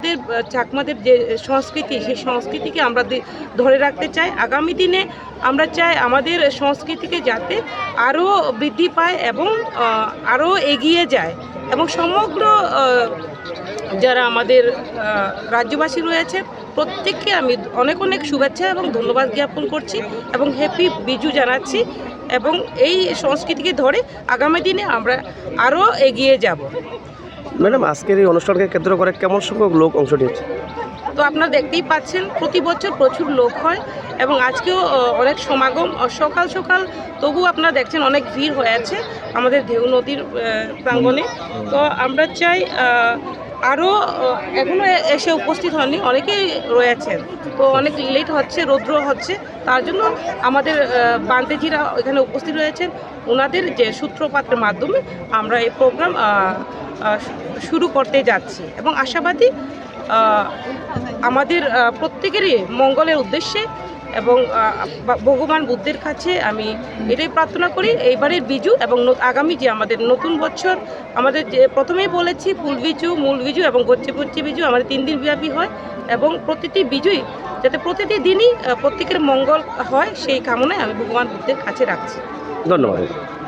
আমাদের চাকমাদের যে সংস্কৃতি, সেই সংস্কৃতিকে আমরা ধরে রাখতে চাই। আগামী দিনে আমরা চাই আমাদের সংস্কৃতিকে যাতে আরও বৃদ্ধি পায় এবং আরও এগিয়ে যায়, এবং সমগ্র যারা আমাদের রাজ্যবাসী রয়েছে প্রত্যেককে আমি অনেক অনেক শুভেচ্ছা এবং ধন্যবাদ জ্ঞাপন করছি এবং হ্যাপি বিজু জানাচ্ছি, এবং এই সংস্কৃতিকে ধরে আগামী দিনে আমরা আরও এগিয়ে যাব। ম্যাডাম, আজকের এই অনুষ্ঠানকে কেন্দ্র করে কেমন সংখ্যক লোক অংশ নিয়েছে? তো আপনারা দেখতেই পাচ্ছেন প্রতি বছর প্রচুর লোক হয় এবং আজকেও অনেক সমাগম, সকাল সকাল তবু আপনারা দেখছেন অনেক ভিড় হয়ে আছে আমাদের ঢেউ নদীর প্রাঙ্গণে। তো আমরা চাই আরও এখনও এসে উপস্থিত হননি, অনেকেই রয়েছেন, তো অনেক লেট হচ্ছে, রৌদ্র হচ্ছে, তার জন্য আমাদের বান্তেজিরা এখানে উপস্থিত রয়েছেন, ওনাদের যে সূত্রপাতের মাধ্যমে আমরা এই প্রোগ্রাম শুরু করতে যাচ্ছি এবং আশাবাদী আমাদের প্রত্যেকেরই মঙ্গলের উদ্দেশ্যে, এবং ভগবান বুদ্ধের কাছে আমি এটাই প্রার্থনা করি এইবারের বিজু এবং আগামী যে আমাদের নতুন বছর, আমাদের যে প্রথমেই বলেছি ফুল বিজু, মূল বিজু এবং গচ্ছি পচ্ছি বিজু আমাদের 3 দিন ব্যাপী হয়, এবং প্রতিটি বিজুই যাতে প্রতিটি দিনই প্রত্যেকের মঙ্গল হয় সেই কামনায় আমি ভগবান বুদ্ধের কাছে রাখছি। ধন্যবাদ।